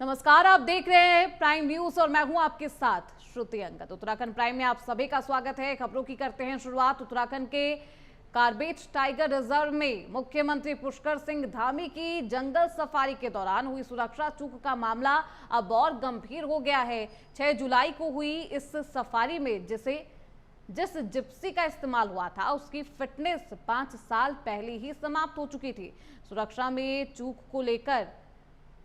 नमस्कार, आप देख रहे हैं प्राइम न्यूज और मैं हूं आपके साथ श्रुति अंगद। उत्तराखंड प्राइम में आप सभी का स्वागत है। खबरों की करते हैं शुरुआत। उत्तराखंड के कार्बेट टाइगर रिजर्व में मुख्यमंत्री पुष्कर सिंह धामी की जंगल सफारी के दौरान हुई सुरक्षा चूक का मामला अब और गंभीर हो गया है। 6 जुलाई को हुई इस सफारी में जिस जिप्सी का इस्तेमाल हुआ था उसकी फिटनेस 5 साल पहले ही समाप्त हो चुकी थी। सुरक्षा में चूक को लेकर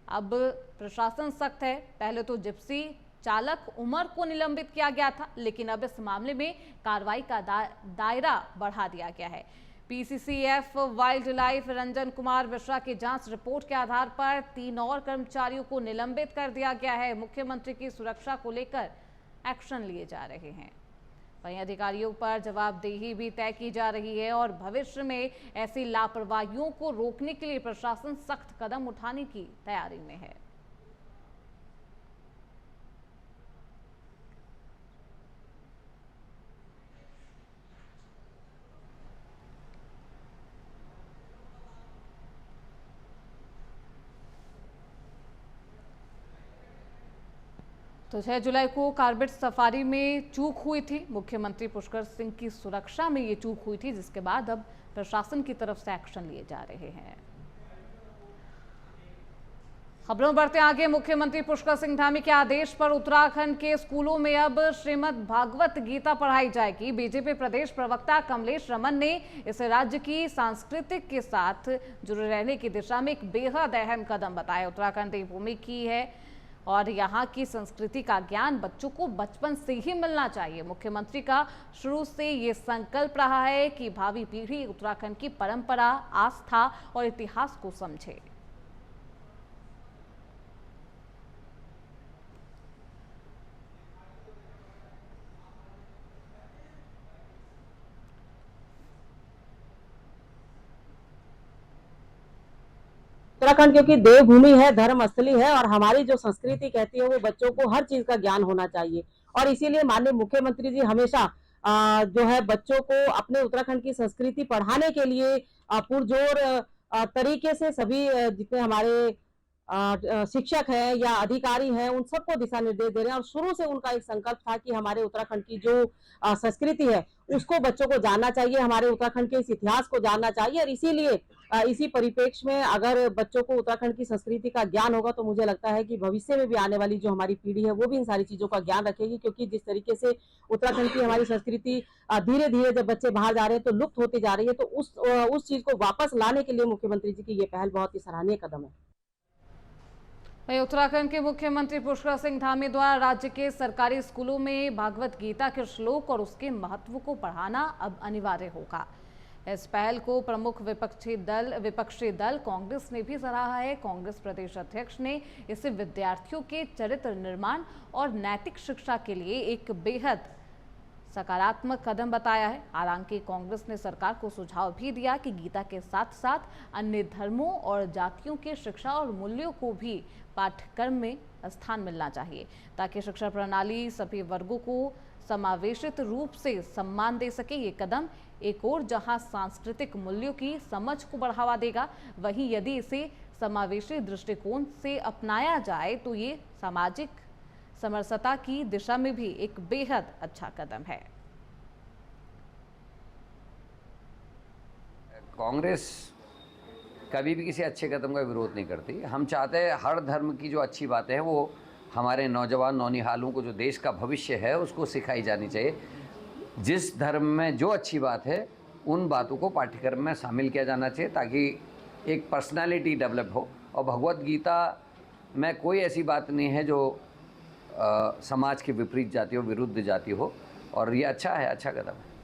अब प्रशासन सख्त है। पहले तो जिप्सी चालक उमर को निलंबित किया गया था, लेकिन अब इस मामले में कार्रवाई का दायरा बढ़ा दिया गया है। PCCF wild life Ranjan Kumar Mishra की जांच रिपोर्ट के आधार पर 3 और कर्मचारियों को निलंबित कर दिया गया है। मुख्यमंत्री की सुरक्षा को लेकर एक्शन लिए जा रहे हैं। वहीं अधिकारियों पर जवाबदेही भी तय की जा रही है और भविष्य में ऐसी लापरवाहियों को रोकने के लिए प्रशासन सख्त कदम उठाने की तैयारी में है। तो 6 जुलाई को कार्बेट सफारी में चूक हुई थी। मुख्यमंत्री पुष्कर सिंह की सुरक्षा में ये चूक हुई थी, जिसके बाद अब प्रशासन की तरफ से एक्शन लिए जा रहे हैं। खबरों बढ़ते आगे। मुख्यमंत्री पुष्कर सिंह धामी के आदेश पर उत्तराखंड के स्कूलों में अब श्रीमद् भागवत गीता पढ़ाई जाएगी। बीजेपी प्रदेश प्रवक्ता कमलेश रमन ने इसे राज्य की सांस्कृतिक के साथ जुड़े रहने की दिशा में एक बेहद अहम कदम बताया। उत्तराखंड देवभूमि की है और यहाँ की संस्कृति का ज्ञान बच्चों को बचपन से ही मिलना चाहिए। मुख्यमंत्री का शुरू से ये संकल्प रहा है कि भावी पीढ़ी उत्तराखंड की परंपरा, आस्था और इतिहास को समझे। उत्तराखंड क्योंकि देवभूमि है, धर्म स्थली है और हमारी जो संस्कृति कहती है वो बच्चों को हर चीज का ज्ञान होना चाहिए। और इसीलिए माननीय मुख्यमंत्री जी हमेशा जो है बच्चों को अपने उत्तराखंड की संस्कृति पढ़ाने के लिए पुरजोर तरीके से सभी जितने हमारे शिक्षक हैं या अधिकारी हैं उन सबको दिशा निर्देश दे रहे हैं। और शुरू से उनका एक संकल्प था कि हमारे उत्तराखंड की जो संस्कृति है उसको बच्चों को जानना चाहिए, हमारे उत्तराखंड के इस इतिहास को जानना चाहिए। और इसीलिए इसी परिप्रेक्ष्य में अगर बच्चों को उत्तराखंड की संस्कृति का ज्ञान होगा तो मुझे लगता है कि भविष्य में भी आने वाली जो हमारी पीढ़ी है वो भी इन सारी चीजों का ज्ञान रखेगी। क्योंकि जिस तरीके से उत्तराखंड की हमारी संस्कृति धीरे धीरे जब बच्चे बाहर जा रहे हैं तो लुप्त होती जा रही है, तो उस चीज को वापस लाने के लिए मुख्यमंत्री जी की ये पहल बहुत ही सराहनीय कदम है। वहीं उत्तराखंड के मुख्यमंत्री पुष्कर सिंह धामी द्वारा राज्य के सरकारी स्कूलों में भागवत गीता के श्लोक और उसके महत्व को पढ़ाना अब अनिवार्य होगा। इस पहल को प्रमुख विपक्षी दल कांग्रेस ने भी सराहा है। कांग्रेस प्रदेश अध्यक्ष ने इसे विद्यार्थियों के चरित्र निर्माण और नैतिक शिक्षा के लिए एक बेहद सकारात्मक कदम बताया है। हालांकि कांग्रेस ने सरकार को सुझाव भी दिया कि गीता के साथ साथ अन्य धर्मों और जातियों के शिक्षा और मूल्यों को भी पाठ्यक्रम में स्थान मिलना चाहिए, ताकि शिक्षा प्रणाली सभी वर्गों को समावेशित रूप से सम्मान दे सके। ये कदम एक और जहां सांस्कृतिक मूल्यों की समझ को बढ़ावा देगा, वहीं यदि इसे समावेशी दृष्टिकोण से अपनाया जाए तो ये सामाजिक समरसता की दिशा में भी एक बेहद अच्छा कदम है। कांग्रेस कभी भी किसी अच्छे कदम का विरोध नहीं करती। हम चाहते हैं हर धर्म की जो अच्छी बातें हैं वो हमारे नौजवान नौनिहालों को, जो देश का भविष्य है, उसको सिखाई जानी चाहिए। जिस धर्म में जो अच्छी बात है उन बातों को पाठ्यक्रम में शामिल किया जाना चाहिए, ताकि एक पर्सनालिटी डेवलप हो। और भगवत गीता में कोई ऐसी बात नहीं है जो समाज के विपरीत जाती हो, विरुद्ध जाती हो, और ये अच्छा है, अच्छा कदम है।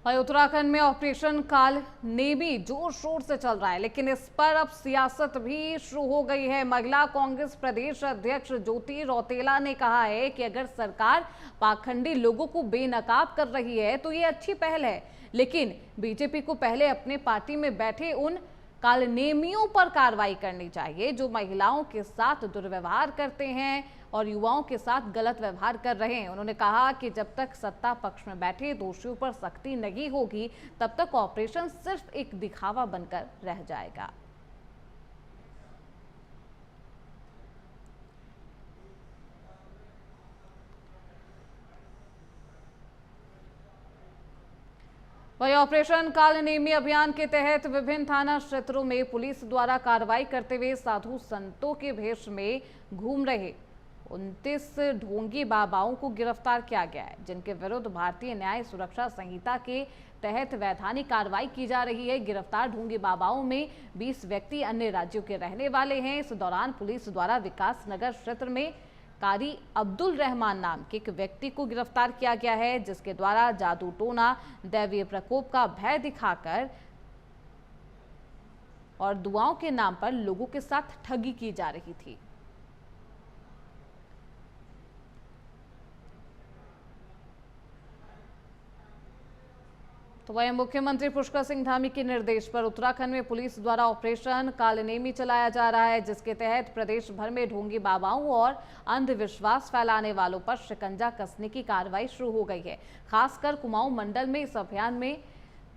वहीं उत्तराखंड में ऑपरेशन काल नेमी जोर शोर से चल रहा है, लेकिन इस पर अब सियासत भी शुरू हो गई है। महिला कांग्रेस प्रदेश अध्यक्ष ज्योति रौतेला ने कहा है कि अगर सरकार पाखंडी लोगों को बेनकाब कर रही है तो ये अच्छी पहल है, लेकिन बीजेपी को पहले अपने पार्टी में बैठे उन कालनेमियों पर कार्रवाई करनी चाहिए जो महिलाओं के साथ दुर्व्यवहार करते हैं और युवाओं के साथ गलत व्यवहार कर रहे हैं। उन्होंने कहा कि जब तक सत्ता पक्ष में बैठे दोषियों पर सख्ती नहीं होगी तब तक ऑपरेशन सिर्फ एक दिखावा बनकर रह जाएगा। वही ऑपरेशन कालनेमी अभियान के तहत विभिन्न थाना क्षेत्रों में पुलिस द्वारा कार्रवाई करते हुए साधु संतों के भेष में घूम रहे 29 ढोंगी बाबाओं को गिरफ्तार किया गया है, जिनके विरुद्ध भारतीय न्याय सुरक्षा संहिता के तहत वैधानिक कार्रवाई की जा रही है। गिरफ्तार ढोंगी बाबाओं में 20 व्यक्ति अन्य राज्यों के रहने वाले हैं। इस दौरान पुलिस द्वारा विकास नगर क्षेत्र में कारी अब्दुल रहमान नाम के एक व्यक्ति को गिरफ्तार किया गया है, जिसके द्वारा जादू टोना, दैवीय प्रकोप का भय दिखाकर और दुआओं के नाम पर लोगों के साथ ठगी की जा रही थी। तो वहीं मुख्यमंत्री पुष्कर सिंह धामी के निर्देश पर उत्तराखंड में पुलिस द्वारा ऑपरेशन कालनेमी चलाया जा रहा है, जिसके तहत प्रदेश भर में ढोंगी बाबाओं और अंधविश्वास फैलाने वालों पर शिकंजा कसने की कार्रवाई शुरू हो गई है। खासकर कुमाऊं मंडल में इस अभियान में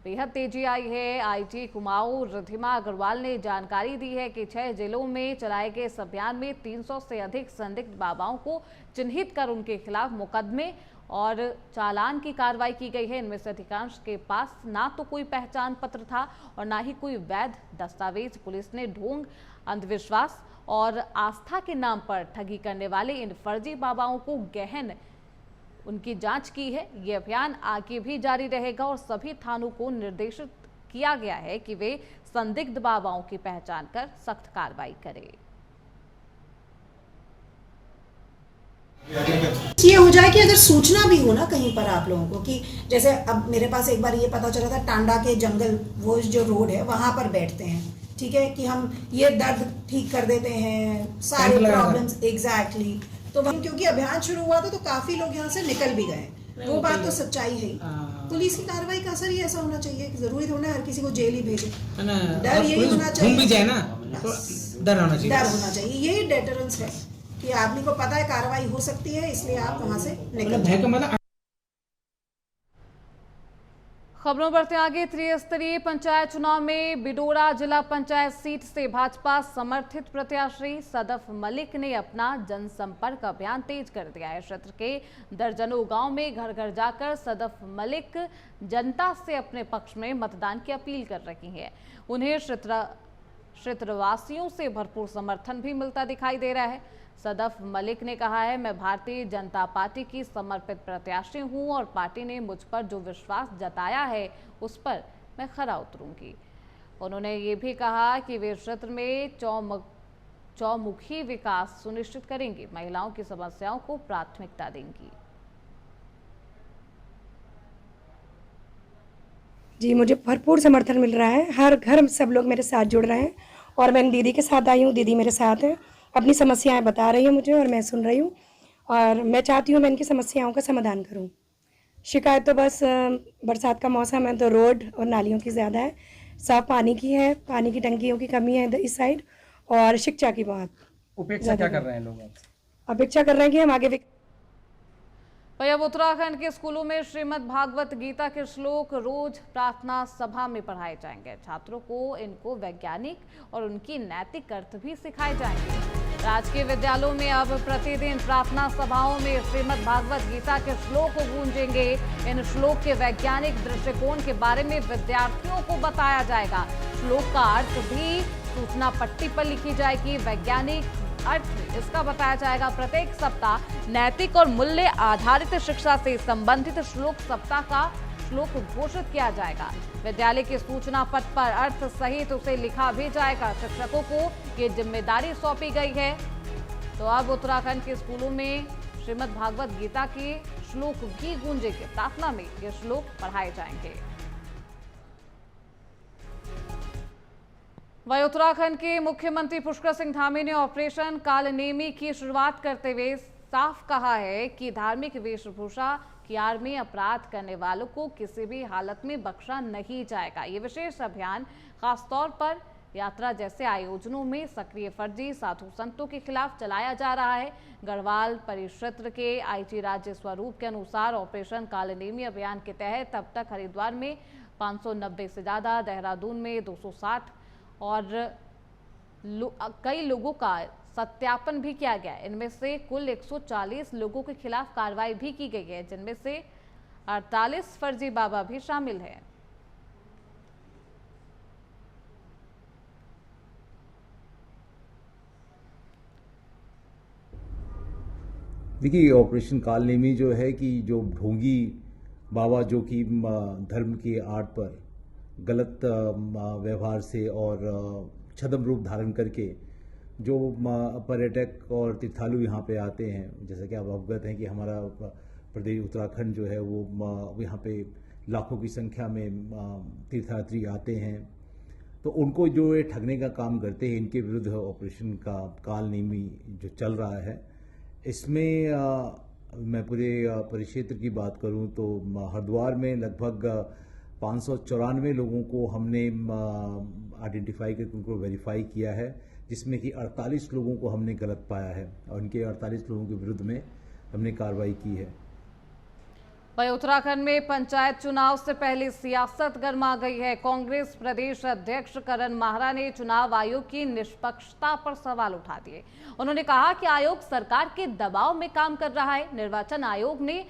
बेहद तेजी आई है। आईजी कुमाऊं रिधिमा अग्रवाल ने जानकारी दी है कि 6 जिलों में चलाए गए इस अभियान में 300 से अधिक संदिग्ध बाबाओं को चिन्हित कर उनके खिलाफ मुकदमे और चालान की कार्रवाई की गई है। इनमें से अधिकांश के पास ना तो कोई पहचान पत्र था और ना ही कोई वैध दस्तावेज। पुलिस ने ढोंग, अंधविश्वास और आस्था के नाम पर ठगी करने वाले इन फर्जी बाबाओं को गहन उनकी जांच की है। ये अभियान आगे भी जारी रहेगा और सभी थानों को निर्देशित किया गया है कि वे संदिग्ध बाबाओं की पहचान कर सख्त कार्रवाई करें। ये हो जाए कि अगर सूचना भी हो ना कहीं पर आप लोगों को कि जैसे अब मेरे पास एक बार ये पता चला था टांडा के जंगल वो जो रोड है वहां पर बैठते हैं, ठीक है, कि हम ये दर्द ठीक कर देते हैं सारे प्रॉब्लम्स एग्जैक्टली। तो क्योंकि अभियान शुरू हुआ था तो काफी लोग यहाँ से निकल भी गए, वो बात तो सच्चाई है। पुलिस की कार्रवाई का असर ही ऐसा होना चाहिए कि जरूरी थोड़ा हर किसी को जेल ही भेजे, डर यही होना चाहिए, डर होना चाहिए। यही डेटरेंस है कि आदमी को पता है कार्रवाई हो सकती है, इसलिए आप वहां से निकल जाए। खबरों बढ़ते आगे। त्रिस्तरीय पंचायत चुनाव में बिडोरा जिला पंचायत सीट से भाजपा समर्थित प्रत्याशी सदफ मलिक ने अपना जनसंपर्क अभियान तेज कर दिया है। क्षेत्र के दर्जनों गांव में घर घर जाकर सदफ मलिक जनता से अपने पक्ष में मतदान की अपील कर रही हैं। उन्हें क्षेत्रवासियों से भरपूर समर्थन भी मिलता दिखाई दे रहा है। सदफ मलिक ने कहा है, मैं भारतीय जनता पार्टी की समर्पित प्रत्याशी हूं और पार्टी ने मुझ पर जो विश्वास जताया है उस पर मैं खरा उतरूंगी। उन्होंने ये भी कहा कि वे क्षेत्र में चौमुखी विकास सुनिश्चित करेंगी, महिलाओं की समस्याओं को प्राथमिकता देंगी। जी, मुझे भरपूर समर्थन मिल रहा है, हर घर सब लोग मेरे साथ जुड़ रहे हैं और मैं दीदी के साथ आई हूँ, दीदी मेरे साथ है, अपनी समस्याएं बता रही है मुझे और मैं सुन रही हूँ और मैं चाहती हूँ मैं इनकी समस्याओं का समाधान करूँ। शिकायत तो बस बरसात का मौसम है तो रोड और नालियों की ज़्यादा है, साफ पानी की है, पानी की टंकियों की कमी है इस साइड और शिक्षा की बहुत। उपेक्षा क्या कर रहे हैं लोग? अपेक्षा कर रहे हैं कि हम आगे वही अब उत्तराखंड के स्कूलों में श्रीमद् भागवत गीता के श्लोक रोज प्रार्थना सभा में पढ़ाए जाएंगे। छात्रों को इनको वैज्ञानिक और उनकी नैतिक अर्थ भी सिखाए जाएंगे। राजकीय विद्यालयों में अब प्रतिदिन प्रार्थना सभाओं में श्रीमद् भागवत गीता के श्लोक गूंजेंगे। इन श्लोक के वैज्ञानिक दृष्टिकोण के बारे में विद्यार्थियों को बताया जाएगा। श्लोक का अर्थ भी सूचना पट्टी पर लिखी जाएगी। वैज्ञानिक अर्थ इसका बताया जाएगा। प्रत्येक सप्ताह नैतिक और मूल्य आधारित शिक्षा से संबंधित श्लोक सप्ताह का श्लोक घोषित किया जाएगा। विद्यालय के सूचना पट पर अर्थ सहित उसे लिखा भी जाएगा। शिक्षकों को ये जिम्मेदारी सौंपी गई है। तो अब उत्तराखंड के स्कूलों में श्रीमद् भागवत गीता के श्लोक भी गूंजेंगे। प्रार्थना में ये श्लोक पढ़ाए जाएंगे। वहीं उत्तराखंड के मुख्यमंत्री पुष्कर सिंह धामी ने ऑपरेशन कालनेमी की शुरुआत करते हुए साफ कहा है कि धार्मिक वेशभूषा की आड़ में अपराध करने वालों को किसी भी हालत में बख्शा नहीं जाएगा। ये विशेष अभियान खासतौर पर यात्रा जैसे आयोजनों में सक्रिय फर्जी साधु संतों के खिलाफ चलाया जा रहा है। गढ़वाल परिक्षेत्र के आईजी राज्य स्वरूप के अनुसार ऑपरेशन कालनेमी अभियान के तहत अब तक हरिद्वार में 590 से ज्यादा, देहरादून में 260 और कई लोगों का सत्यापन भी किया गया। इनमें से कुल 140 लोगों के खिलाफ कार्रवाई भी की गई है, जिनमें से 48 फर्जी बाबा भी शामिल हैं। देखिए, ऑपरेशन कालनेमी जो है कि जो ढोंगी बाबा जो कि धर्म की आड़ पर गलत व्यवहार से और छद्म रूप धारण करके जो पर्यटक और तीर्थालु यहाँ पे आते हैं, जैसा कि आप अवगत हैं कि हमारा प्रदेश उत्तराखंड जो है वो यहाँ पे लाखों की संख्या में तीर्थयात्री आते हैं, तो उनको जो ये ठगने का काम करते हैं, इनके विरुद्ध ऑपरेशन का कालनेमी जो चल रहा है, इसमें मैं पूरे परिक्षेत्र की बात करूं तो हरिद्वार में लगभग 594 लोगों को हमने आइडेंटिफाई करके उनको वेरीफाई किया है, जिसमें कि 48 लोगों को हमने गलत पाया है और उनके 48 लोगों के विरुद्ध में हमने कार्रवाई की है। वहीं उत्तराखंड में पंचायत चुनाव से पहले सियासत गर्मा गई है। कांग्रेस प्रदेश अध्यक्ष करण माहरा ने चुनाव आयोग की निष्पक्षता पर सवाल उठा दिए। उन्होंने कहा कि आयोग सरकार के दबाव में काम कर रहा है। निर्वाचन आयोग ने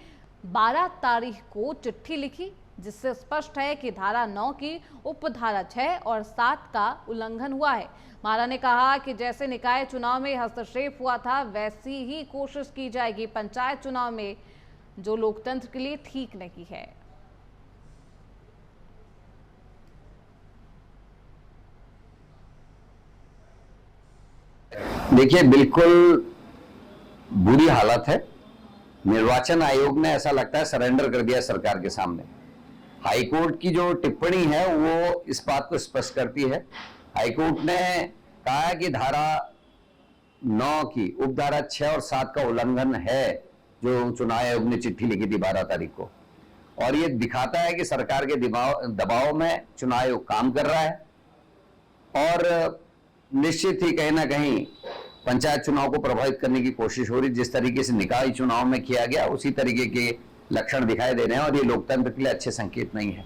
12 तारीख को चिट्ठी लिखी, जिससे स्पष्ट है कि धारा 9 की उपधारा 6 और 7 का उल्लंघन हुआ है। माहरा ने कहा कि जैसे निकाय चुनाव में हस्तक्षेप हुआ था, वैसी ही कोशिश की जाएगी पंचायत चुनाव में, जो लोकतंत्र के लिए ठीक नहीं है। देखिए, बिल्कुल बुरी हालत है। निर्वाचन आयोग ने ऐसा लगता है सरेंडर कर दिया सरकार के सामने। हाईकोर्ट की जो टिप्पणी है वो इस बात को स्पष्ट करती है। हाईकोर्ट ने कहा है कि धारा 9 की उपधारा 6 और 7 का उल्लंघन है, जो चुनाव आयोग ने चिट्ठी लिखी थी 12 तारीख को, और ये दिखाता है कि सरकार के दबाव में चुनाव आयोग काम कर रहा है और निश्चित ही कहीं ना कहीं पंचायत चुनाव को प्रभावित करने की कोशिश हो रही। जिस तरीके से निकाय चुनाव में किया गया, उसी तरीके के लक्षण दिखाई दे रहे हैं और ये लोकतंत्र के लिए अच्छे संकेत नहीं है।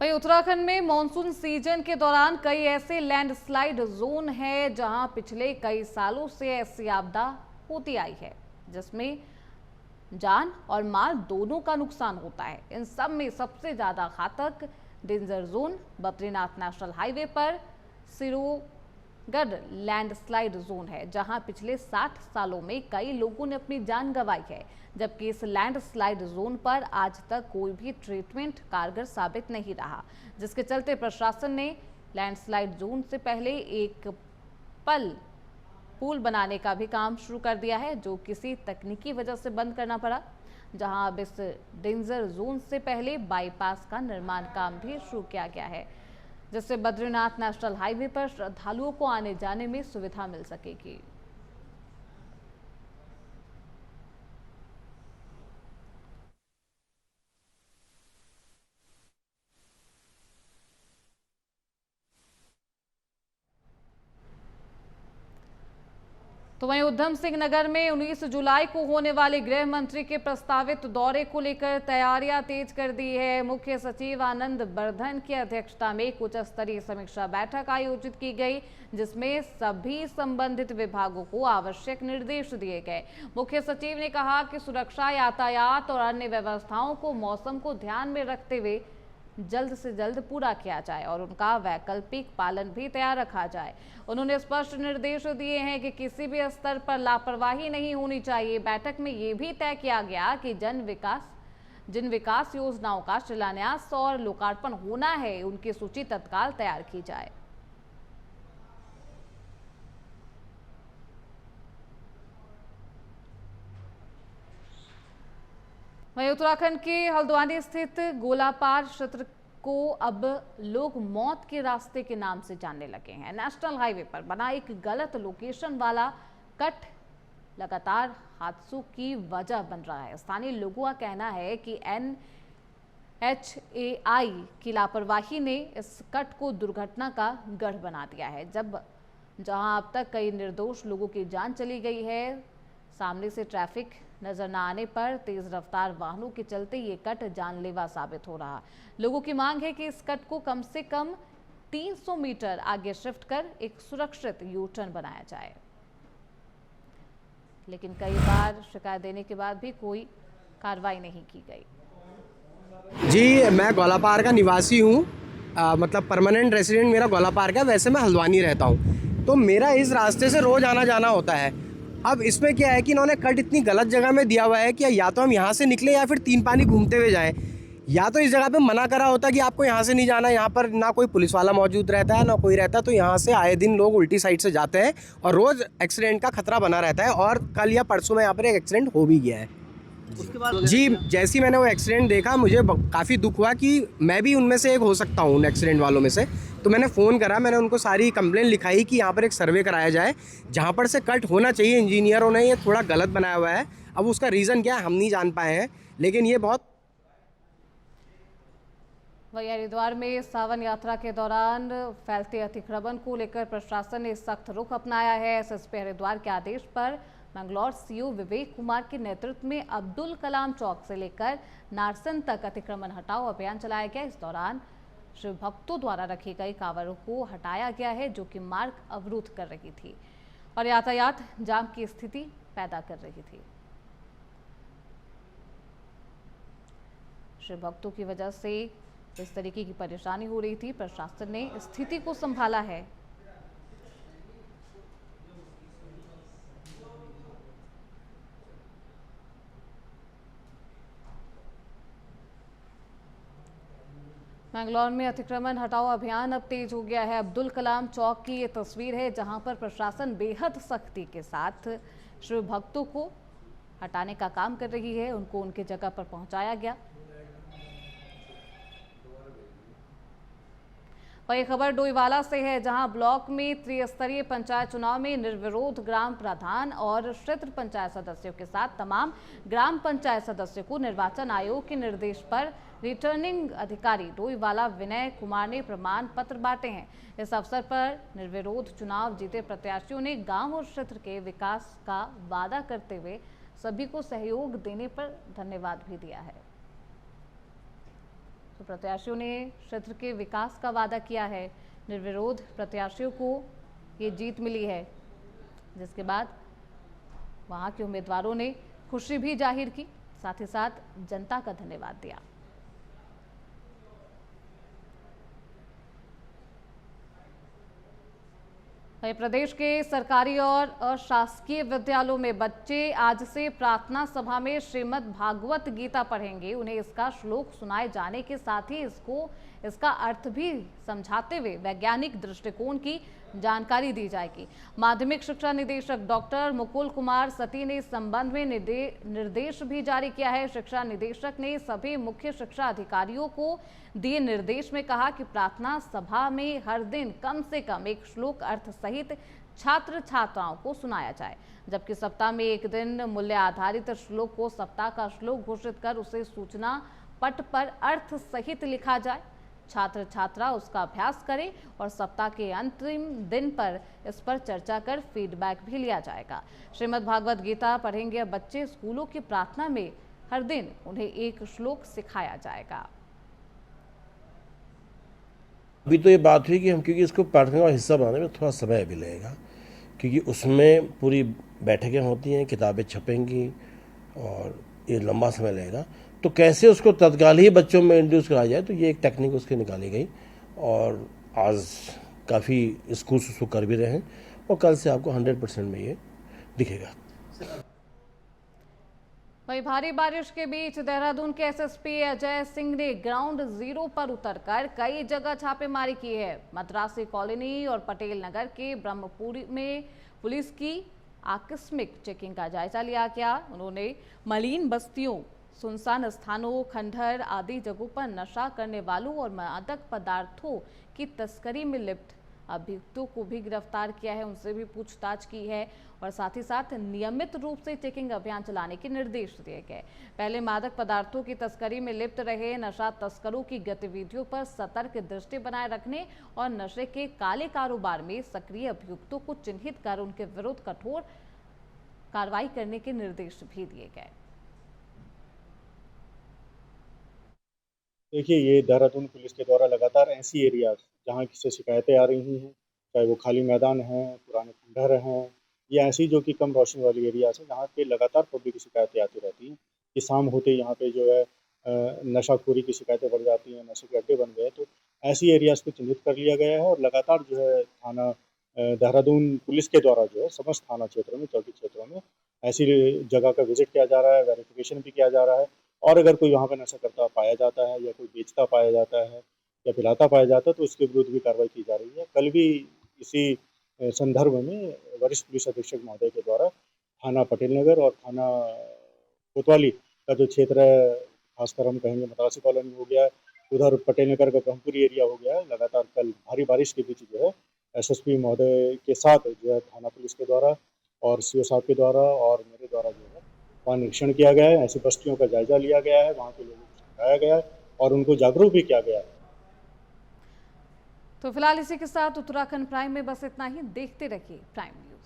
वहीं उत्तराखंड में मॉनसून सीजन के दौरान कई ऐसे लैंडस्लाइड जोन हैं जहां पिछले कई सालों से ऐसी आपदा होती आई है, जिसमें जान और माल दोनों का नुकसान होता है। इन सब में सबसे ज्यादा घातक danger zone Badrinath national highway पर सिरोगढ़ लैंडस्लाइड जोन है, जहां पिछले 60 सालों में कई लोगों ने अपनी जान गंवाई है, जबकि इस लैंडस्लाइड जोन पर आज तक कोई भी ट्रीटमेंट कारगर साबित नहीं रहा, जिसके चलते प्रशासन ने लैंडस्लाइड जोन से पहले एक पुल बनाने का भी काम शुरू कर दिया है, जो किसी तकनीकी वजह से बंद करना पड़ा। जहां अब इस डेंजर जोन से पहले बाईपास का निर्माण काम भी शुरू किया गया है, जिससे बद्रीनाथ नेशनल हाईवे पर श्रद्धालुओं को आने जाने में सुविधा मिल सकेगी। तो वहीं उधम सिंह नगर में 19 जुलाई को होने वाले गृह मंत्री के प्रस्तावित दौरे को लेकर तैयारियां तेज कर दी है। मुख्य सचिव आनंद बर्धन की अध्यक्षता में एक उच्च स्तरीय समीक्षा बैठक आयोजित की गई, जिसमें सभी संबंधित विभागों को आवश्यक निर्देश दिए गए। मुख्य सचिव ने कहा कि सुरक्षा, यातायात और अन्य व्यवस्थाओं को मौसम को ध्यान में रखते हुए जल्द से जल्द पूरा किया जाए और उनका वैकल्पिक पालन भी तैयार रखा जाए। उन्होंने स्पष्ट निर्देश दिए हैं कि किसी भी स्तर पर लापरवाही नहीं होनी चाहिए। बैठक में ये भी तय किया गया कि जिन विकास योजनाओं का शिलान्यास और लोकार्पण होना है, उनकी सूची तत्काल तैयार की जाए। वहीं उत्तराखंड के हल्द्वानी स्थित गोलापार क्षेत्र को अब लोग मौत के रास्ते के नाम से जानने लगे हैं। नेशनल हाईवे पर बना एक गलत लोकेशन वाला कट लगातार हादसों की वजह बन रहा है। स्थानीय लोगों का कहना है कि NHAI की लापरवाही ने इस कट को दुर्घटना का गढ़ बना दिया है। जहां अब तक कई निर्दोष लोगों की जान चली गई है। सामने से ट्रैफिक नजर न आने पर तेज रफ्तार वाहनों के चलते ये कट जानलेवा साबित हो रहा। लोगों की मांग है कि इस कट को कम से कम 300 मीटर आगे शिफ्ट कर एक सुरक्षित यू टर्न बनाया जाए, लेकिन कई बार शिकायत देने के बाद भी कोई कार्रवाई नहीं की गई। जी, मैं गोलापार का निवासी हूँ, मतलब परमानेंट रेसिडेंट मेरा गोलापार का। वैसे मैं हल्द्वानी रहता हूँ, तो मेरा इस रास्ते से रोज़ आना जाना होता है। अब इसमें क्या है कि इन्होंने कट इतनी गलत जगह में दिया हुआ है कि या तो हम यहाँ से निकले या फिर 3 पानी घूमते हुए जाएं। या तो इस जगह पे मना करा होता कि आपको यहाँ से नहीं जाना, यहाँ पर ना कोई पुलिस वाला मौजूद रहता है ना कोई रहता, तो यहाँ से आए दिन लोग उल्टी साइड से जाते हैं और रोज़ एक्सीडेंट का खतरा बना रहता है। और कल या परसों में यहाँ पर एक एक्सीडेंट हो भी गया है। जी, जैसे ही मैंने वो एक्सीडेंट देखा मुझे काफ़ी दुख हुआ कि मैं भी उनमें से एक हो सकता हूँ, उन एक्सीडेंट वालों में से। तो मैंने फ़ोन करा, मैंने उनको सारी कंप्लेन लिखाई कि यहाँ पर एक सर्वे कराया जाए, जहाँ पर से कट होना चाहिए। इंजीनियरों ने ये थोड़ा गलत बनाया हुआ है। अब उसका रीज़न क्या है हम नहीं जान पाए हैं, लेकिन ये बहुत। वहीं हरिद्वार में सावन यात्रा के दौरान फैलते अतिक्रमण को लेकर प्रशासन ने सख्त रुख अपनाया है। एसएसपी हरिद्वार के आदेश पर मंगलौर सीओ विवेक कुमार के नेतृत्व में अब्दुल कलाम चौक से लेकर नारसन तक अतिक्रमण हटाओ अभियान चलाया गया। इस दौरान शिव भक्तों द्वारा रखी गई कांवरों को हटाया गया है, जो कि मार्ग अवरुद्ध कर रही थी और यातायात जाम की स्थिति पैदा कर रही थी। शिव भक्तों की वजह से इस तरीके की परेशानी हो रही थी। प्रशासन ने स्थिति को संभाला है। मैंगलोर में अतिक्रमण हटाओ अभियान अब तेज हो गया है। अब्दुल कलाम चौक की ये तस्वीर है, जहां पर प्रशासन बेहद सख्ती के साथ शिव भक्तों को हटाने का काम कर रही है। उनको उनके जगह पर पहुंचाया गया। और ये खबर डोईवाला से है, जहां ब्लॉक में त्रिस्तरीय पंचायत चुनाव में निर्विरोध ग्राम प्रधान और क्षेत्र पंचायत सदस्यों के साथ तमाम ग्राम पंचायत सदस्यों को निर्वाचन आयोग के निर्देश पर रिटर्निंग अधिकारी डोईवाला विनय कुमार ने प्रमाण पत्र बांटे हैं। इस अवसर पर निर्विरोध चुनाव जीते प्रत्याशियों ने गांव और क्षेत्र के विकास का वादा करते हुए सभी को सहयोग देने पर धन्यवाद भी दिया है। तो प्रत्याशियों ने क्षेत्र के विकास का वादा किया है। निर्विरोध प्रत्याशियों को ये जीत मिली है, जिसके बाद वहां के उम्मीदवारों ने खुशी भी जाहिर की, साथ ही साथ जनता का धन्यवाद दिया। प्रदेश के सरकारी और अशासकीय विद्यालयों में बच्चे आज से प्रार्थना सभा में श्रीमद् भागवत गीता पढ़ेंगे। उन्हें इसका श्लोक सुनाए जाने के साथ ही इसका अर्थ भी समझाते हुए वैज्ञानिक दृष्टिकोण की जानकारी दी जाएगी। माध्यमिक शिक्षा निदेशक डॉक्टर मुकुल कुमार सती ने इस संबंध में निर्देश भी जारी किया है। शिक्षा निदेशक ने सभी मुख्य शिक्षा अधिकारियों को दिए निर्देश में कहा कि प्रार्थना सभा में हर दिन कम से कम एक श्लोक अर्थ सहित छात्र छात्राओं को सुनाया जाए, जबकि सप्ताह में एक दिन मूल्य आधारित श्लोक को सप्ताह का श्लोक घोषित कर उसे सूचना पट पर अर्थ सहित लिखा जाए। छात्र छात्रा उसका अभ्यास करें और सप्ताह के अंतिम दिन पर इस पर चर्चा कर फीडबैक भी लिया जाएगा। श्रीमद् भागवत गीता पढ़ेंगे बच्चे। स्कूलों की प्रार्थना में हर दिन उन्हें एक श्लोक सिखाया जाएगा। अभी तो ये बात हुई कि हम क्योंकि इसको प्रार्थना का हिस्सा बनाने में थोड़ा समय भी लगेगा, क्योंकि उसमें पूरी बैठकें होती हैं, किताबें छपेंगी और ये लंबा समय लगेगा। तो कैसे उसको तत्काल ही बच्चों में इंट्रोड्यूस कराया जाए, तो ये एक टेक्निक उसकी निकाली गई और आज काफ़ी स्कूल उसको कर भी रहे हैं और कल से आपको 100% में ये दिखेगा। वहीं भारी बारिश के बीच देहरादून के एसएसपी अजय सिंह ने ग्राउंड जीरो पर उतरकर कई जगह छापेमारी की है। मद्रासी कॉलोनी और पटेल नगर के ब्रह्मपुरी में पुलिस की आकस्मिक चेकिंग का जायजा लिया गया। उन्होंने मलिन बस्तियों, सुनसान स्थानों, खंडहर आदि जगहों पर नशा करने वालों और मादक पदार्थों की तस्करी में लिप्त अभियुक्तों को भी गिरफ्तार किया है, उनसे भी पूछताछ की है और साथ ही साथ नियमित रूप से चेकिंग अभियान चलाने के निर्देश दिए गए। पहले मादक पदार्थों की तस्करी में लिप्त रहे नशा तस्करों की गतिविधियों पर सतर्क दृष्टि बनाए रखने और नशे के काले कारोबार में सक्रिय अभियुक्तों को चिन्हित कर उनके विरुद्ध कठोर कार्रवाई करने के निर्देश भी दिए गए। देखिए, ये देहरादून पुलिस के द्वारा लगातार ऐसी एरियाज जहाँ से शिकायतें आ रही हैं, चाहे वो खाली मैदान हैं, पुराने खंडहर हैं या ऐसी जो कि कम रोशनी वाली एरियाज हैं, जहाँ पे लगातार पब्लिक की शिकायतें आती रहती हैं कि शाम होते ही यहाँ पे जो है नशाखोरी की शिकायतें बढ़ जाती हैं, नशे के अड्डे बन गए। तो ऐसी एरियाज को चिन्हित कर लिया गया है और लगातार जो है थाना देहरादून पुलिस के द्वारा जो है समस्त थाना क्षेत्रों में, चौकी क्षेत्रों में ऐसी जगह का विजिट किया जा रहा है, वेरिफिकेशन भी किया जा रहा है और अगर कोई वहाँ पर नशा करता पाया जाता है या कोई बेचता पाया जाता है या पिलाता पाया जाता है तो उसके विरुद्ध भी कार्रवाई की जा रही है। कल भी इसी संदर्भ में वरिष्ठ पुलिस अधीक्षक महोदय के द्वारा थाना पटेल नगर और थाना कोतवाली का जो क्षेत्र है, खासकर हम कहेंगे मद्रासी कॉलोनी हो गया, उधर पटेल नगर का ब्रह्मपुरी एरिया हो गया, लगातार कल भारी बारिश के बीच जो है एसएसपी महोदय के साथ जो है थाना पुलिस के द्वारा और सीओ साहब के द्वारा और मेरे द्वारा जो है वहाँ निरीक्षण किया गया है। ऐसी बस्तियों का जायजा लिया गया है, वहाँ के लोगों को समझाया गया है और उनको जागरूक भी किया गया है। तो फिलहाल इसी के साथ उत्तराखंड प्राइम में बस इतना ही। देखते रहिए प्राइम न्यूज।